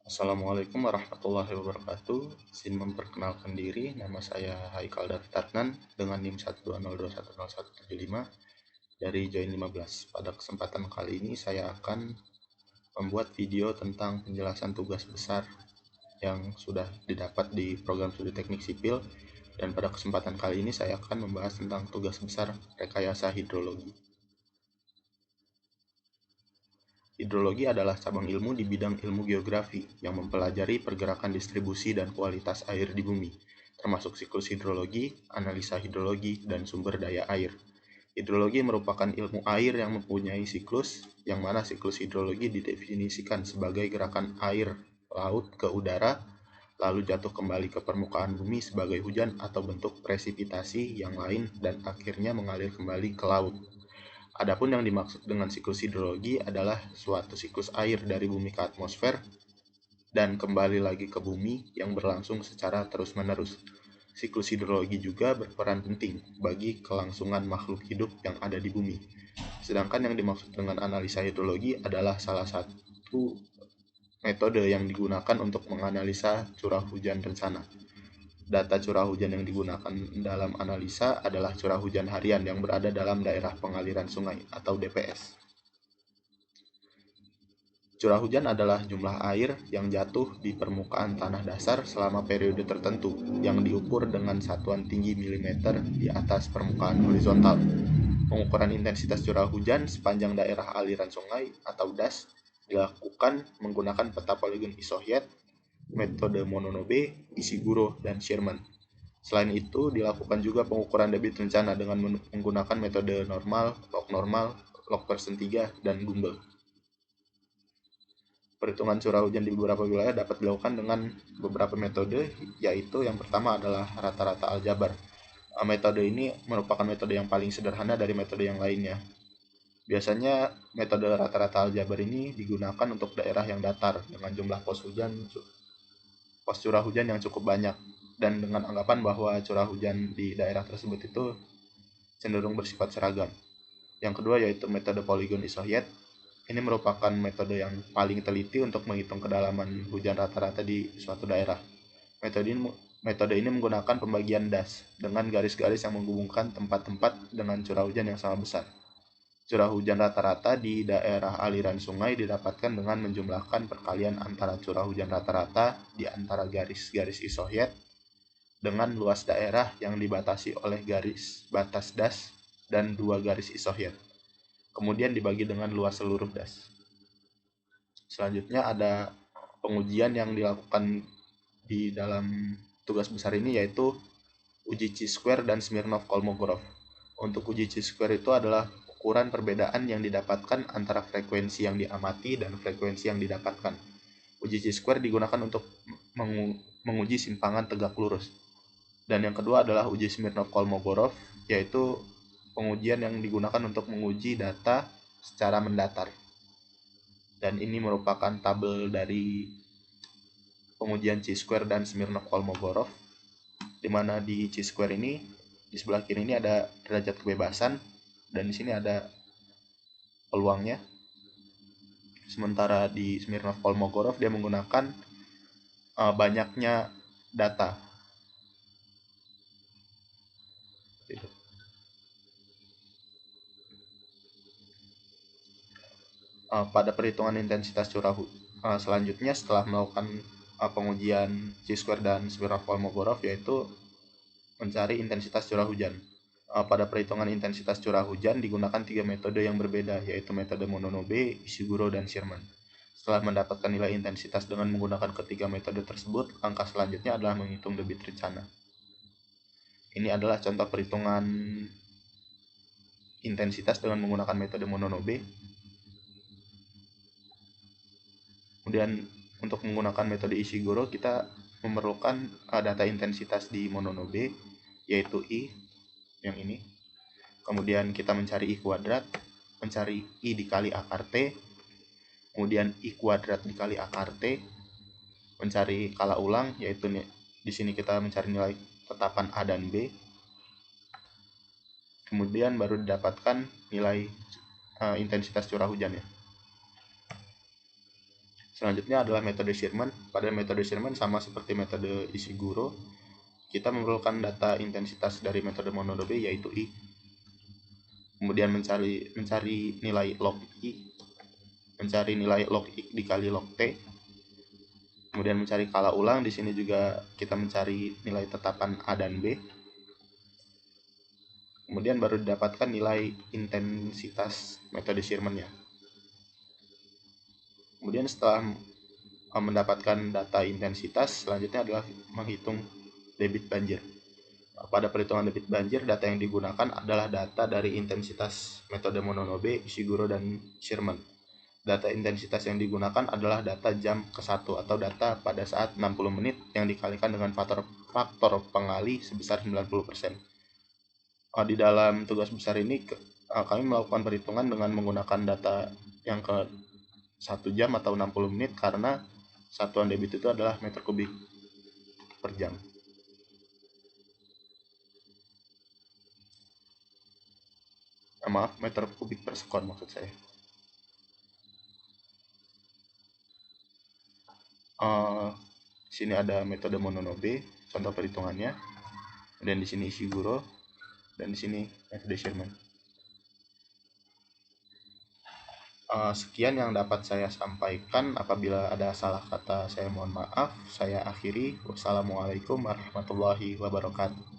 Assalamualaikum warahmatullahi wabarakatuh. Izin memperkenalkan diri, nama saya Haikal Dartatnan dengan NIM 120210175 dari Join 15. Pada kesempatan kali ini saya akan membuat video tentang penjelasan tugas besar yang sudah didapat di program studi teknik sipil, dan pada kesempatan kali ini saya akan membahas tentang tugas besar rekayasa hidrologi. Hidrologi adalah cabang ilmu di bidang ilmu geografi yang mempelajari pergerakan distribusi dan kualitas air di bumi, termasuk siklus hidrologi, analisa hidrologi, dan sumber daya air. Hidrologi merupakan ilmu air yang mempunyai siklus, yang mana siklus hidrologi didefinisikan sebagai gerakan air laut ke udara, lalu jatuh kembali ke permukaan bumi sebagai hujan atau bentuk presipitasi yang lain, dan akhirnya mengalir kembali ke laut. Adapun yang dimaksud dengan siklus hidrologi adalah suatu siklus air dari bumi ke atmosfer dan kembali lagi ke bumi yang berlangsung secara terus-menerus. Siklus hidrologi juga berperan penting bagi kelangsungan makhluk hidup yang ada di bumi. Sedangkan yang dimaksud dengan analisa hidrologi adalah salah satu metode yang digunakan untuk menganalisa curah hujan rencana. Data curah hujan yang digunakan dalam analisa adalah curah hujan harian yang berada dalam daerah pengaliran sungai atau DPS. Curah hujan adalah jumlah air yang jatuh di permukaan tanah dasar selama periode tertentu yang diukur dengan satuan tinggi milimeter di atas permukaan horizontal. Pengukuran intensitas curah hujan sepanjang daerah aliran sungai atau DAS dilakukan menggunakan peta poligon Isohyet, metode Mononobe, Ishiguro, dan Sherman. Selain itu, dilakukan juga pengukuran debit rencana dengan menggunakan metode normal, log persen 3, dan Gumbel. Perhitungan curah hujan di beberapa wilayah dapat dilakukan dengan beberapa metode, yaitu yang pertama adalah rata-rata aljabar. Metode ini merupakan metode yang paling sederhana dari metode yang lainnya. Biasanya metode rata-rata aljabar ini digunakan untuk daerah yang datar dengan jumlah pos curah hujan yang cukup banyak, dan dengan anggapan bahwa curah hujan di daerah tersebut itu cenderung bersifat seragam. Yang kedua yaitu metode poligon Isohyet. Ini merupakan metode yang paling teliti untuk menghitung kedalaman hujan rata-rata di suatu daerah. Metode ini menggunakan pembagian DAS dengan garis-garis yang menghubungkan tempat-tempat dengan curah hujan yang sama besar. Curah hujan rata-rata di daerah aliran sungai didapatkan dengan menjumlahkan perkalian antara curah hujan rata-rata di antara garis-garis Isohyet dengan luas daerah yang dibatasi oleh garis batas DAS dan dua garis Isohyet. Kemudian dibagi dengan luas seluruh DAS. Selanjutnya ada pengujian yang dilakukan di dalam tugas besar ini, yaitu uji chi-square dan Smirnov-Kolmogorov. Untuk uji chi-square itu adalah ukuran perbedaan yang didapatkan antara frekuensi yang diamati dan frekuensi yang didapatkan. Uji chi-square digunakan untuk menguji simpangan tegak lurus. Dan yang kedua adalah uji Smirnov-Kolmogorov, yaitu pengujian yang digunakan untuk menguji data secara mendatar. Dan ini merupakan tabel dari pengujian chi-square dan Smirnov-Kolmogorov, di mana di chi-square ini di sebelah kiri ini ada derajat kebebasan dan di sini ada peluangnya. Sementara di Smirnov-Kolmogorov dia menggunakan banyaknya data. Pada perhitungan intensitas curah selanjutnya setelah melakukan pengujian chi-square dan Smirnov-Kolmogorov, yaitu mencari intensitas curah hujan. Pada perhitungan intensitas curah hujan digunakan 3 metode yang berbeda, yaitu metode Mononobe, Ishiguro, dan Sherman. Setelah mendapatkan nilai intensitas dengan menggunakan ketiga metode tersebut, langkah selanjutnya adalah menghitung debit rencana. Ini adalah contoh perhitungan intensitas dengan menggunakan metode Mononobe. Kemudian untuk menggunakan metode Ishiguro kita memerlukan data intensitas di Mononobe, yaitu I yang ini. Kemudian kita mencari I kuadrat, mencari I dikali akar T, kemudian I kuadrat dikali akar T, mencari kala ulang, yaitu di sini kita mencari nilai tetapan A dan B. Kemudian baru didapatkan nilai intensitas curah hujannya. Selanjutnya adalah metode Sherman. Pada metode Sherman sama seperti metode Ishiguro, kita memerlukan data intensitas dari metode Monodobe yaitu I. Kemudian mencari nilai log I, mencari nilai log I dikali log T. Kemudian mencari skala ulang. Di sini juga kita mencari nilai tetapan A dan B. Kemudian baru didapatkan nilai intensitas metode Sherman-nya. Kemudian setelah mendapatkan data intensitas, selanjutnya adalah menghitung debit banjir. Pada perhitungan debit banjir, data yang digunakan adalah data dari intensitas metode Mononobe, Ishiguro, dan Sherman. Data intensitas yang digunakan adalah data jam ke-1 atau data pada saat 60 menit yang dikalikan dengan faktor pengali sebesar 90%. Di dalam tugas besar ini kami melakukan perhitungan dengan menggunakan data yang ke 1 jam atau 60 menit karena satuan debit itu adalah meter kubik per jam. Maaf, meter kubik per sekon maksud saya. Sini ada metode Mononobe, contoh perhitungannya. Dan di sini Ishiguro, dan di sini metode Sherman. Sekian yang dapat saya sampaikan. Apabila ada salah kata, saya mohon maaf. Saya akhiri. Wassalamualaikum warahmatullahi wabarakatuh.